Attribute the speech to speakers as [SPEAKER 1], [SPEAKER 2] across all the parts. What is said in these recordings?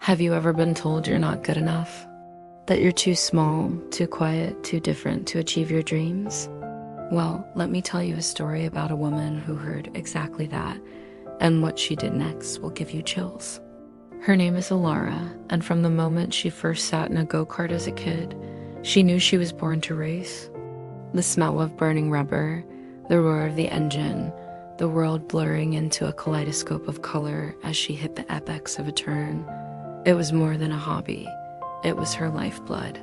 [SPEAKER 1] Have you ever been told you're not good enough? That you're too small, too quiet, too different to achieve your dreams? Well, let me tell you a story about a woman who heard exactly that, and what she did next will give you chills. Her name is Alara, and from the moment she first sat in a go-kart as a kid, she knew she was born to race. The smell of burning rubber, the roar of the engine, the world blurring into a kaleidoscope of color as she hit the apex of a turn. It was more than a hobby. It was her lifeblood.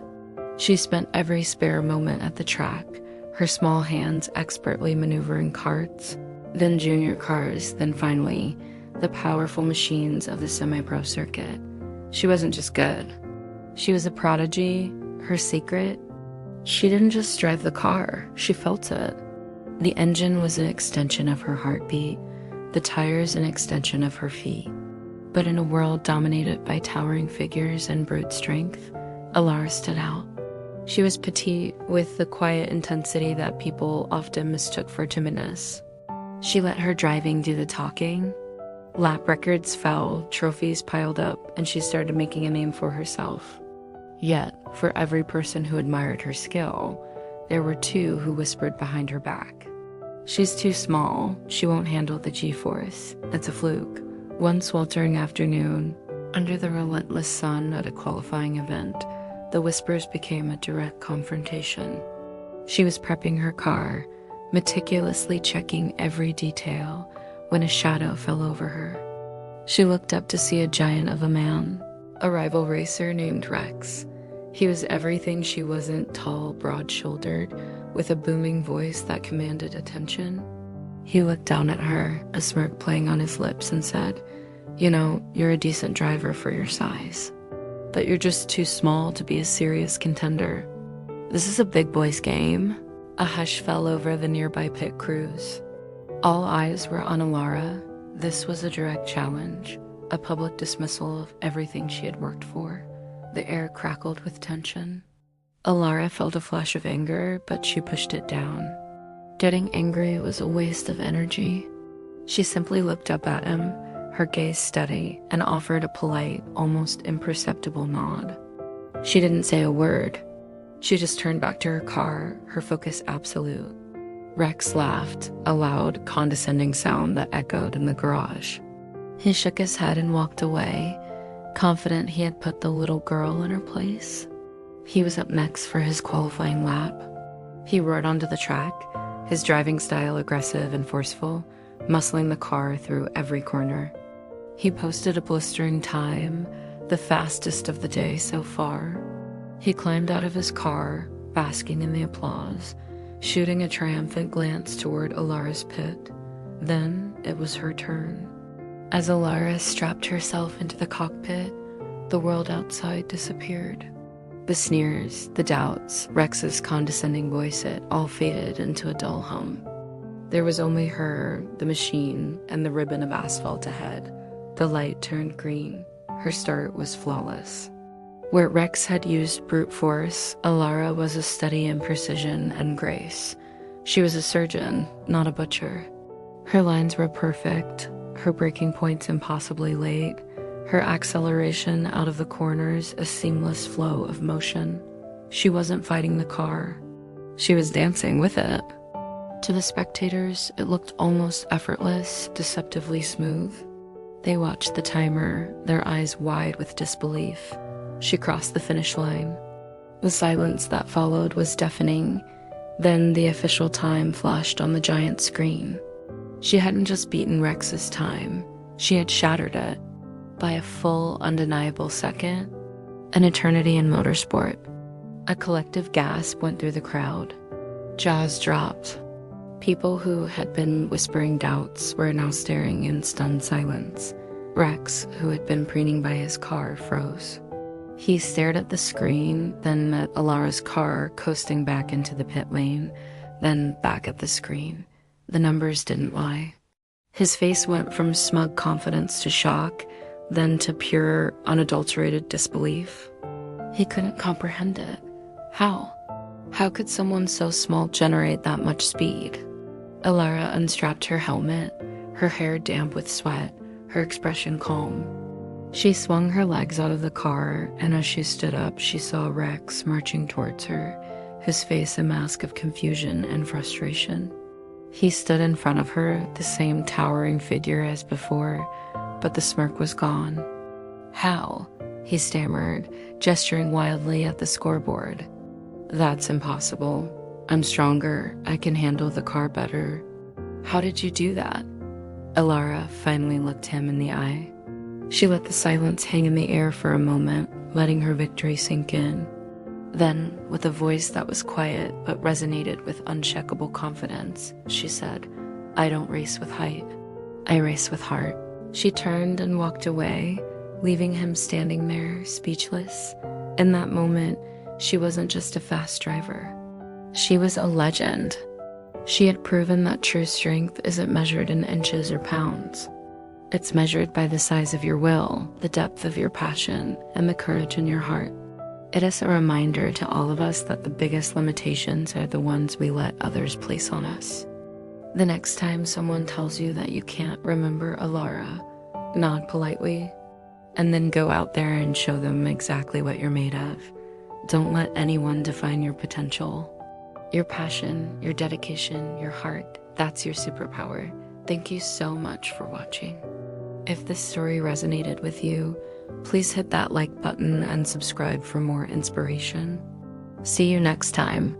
[SPEAKER 1] She spent every spare moment at the track, her small hands expertly maneuvering karts, then junior cars, then finally, the powerful machines of the semi-pro circuit. She wasn't just good. She was a prodigy. Her secret? She didn't just drive the car, she felt it. The engine was an extension of her heartbeat, the tires an extension of her feet. But in a world dominated by towering figures and brute strength, Alara stood out. She was petite, with the quiet intensity that people often mistook for timidness. She let her driving do the talking. Lap records fell, trophies piled up, and she started making a name for herself. Yet, for every person who admired her skill, there were two who whispered behind her back. She's too small, she won't handle the G-force, it's a fluke. One sweltering afternoon, under the relentless sun at a qualifying event, the whispers became a direct confrontation. She was prepping her car, meticulously checking every detail, when a shadow fell over her. She looked up to see a giant of a man, a rival racer named Rex. He was everything she wasn't: tall, broad-shouldered, with a booming voice that commanded attention. He looked down at her, a smirk playing on his lips, and said, "You know, you're a decent driver for your size, but you're just too small to be a serious contender. This is a big boy's game." A hush fell over the nearby pit crews. All eyes were on Alara. This was a direct challenge, a public dismissal of everything she had worked for. The air crackled with tension. Alara felt a flash of anger, but she pushed it down. Getting angry was a waste of energy. She simply looked up at him, her gaze steady, and offered a polite, almost imperceptible nod. She didn't say a word. She just turned back to her car, her focus absolute. Rex laughed, a loud, condescending sound that echoed in the garage. He shook his head and walked away, confident he had put the little girl in her place. He was up next for his qualifying lap. He roared onto the track, his driving style aggressive and forceful, muscling the car through every corner. He posted a blistering time, the fastest of the day so far. He climbed out of his car, basking in the applause, shooting a triumphant glance toward Alara's pit. Then it was her turn. As Alara strapped herself into the cockpit, the world outside disappeared. The sneers, the doubts, Rex's condescending voice, it all faded into a dull hum. There was only her, the machine, and the ribbon of asphalt ahead. The light turned green. Her start was flawless. Where Rex had used brute force, Alara was a study in precision and grace. She was a surgeon, not a butcher. Her lines were perfect, her braking points impossibly late, her acceleration out of the corners a seamless flow of motion. She wasn't fighting the car. She was dancing with it. To the spectators, it looked almost effortless, deceptively smooth. They watched the timer, their eyes wide with disbelief. She crossed the finish line. The silence that followed was deafening. Then the official time flashed on the giant screen. She hadn't just beaten Rex's time, she had shattered it by a full, undeniable second. An eternity in motorsport. A collective gasp went through the crowd. Jaws dropped. People who had been whispering doubts were now staring in stunned silence. Rex, who had been preening by his car, froze. He stared at the screen, then at Alara's car coasting back into the pit lane, then back at the screen. The numbers didn't lie. His face went from smug confidence to shock, then to pure, unadulterated disbelief. He couldn't comprehend it. How? How could someone so small generate that much speed? Alara unstrapped her helmet, her hair damp with sweat, her expression calm. She swung her legs out of the car, and as she stood up, she saw Rex marching towards her, his face a mask of confusion and frustration. He stood in front of her, the same towering figure as before, but the smirk was gone. "How?" he stammered, gesturing wildly at the scoreboard. "That's impossible. I'm stronger. I can handle the car better." "How did you do that?" Alara finally looked him in the eye. She let the silence hang in the air for a moment, letting her victory sink in. Then, with a voice that was quiet but resonated with unshakable confidence, she said, "I don't race with height. I race with heart." She turned and walked away, leaving him standing there, speechless. In that moment, she wasn't just a fast driver. She was a legend. She had proven that true strength isn't measured in inches or pounds. It's measured by the size of your will, the depth of your passion, and the courage in your heart. It is a reminder to all of us that the biggest limitations are the ones we let others place on us. The next time someone tells you that you can't remember Alara, nod politely, and then go out there and show them exactly what you're made of. Don't let anyone define your potential. Your passion, your dedication, your heart, that's your superpower. Thank you so much for watching. If this story resonated with you, please hit that like button and subscribe for more inspiration. See you next time.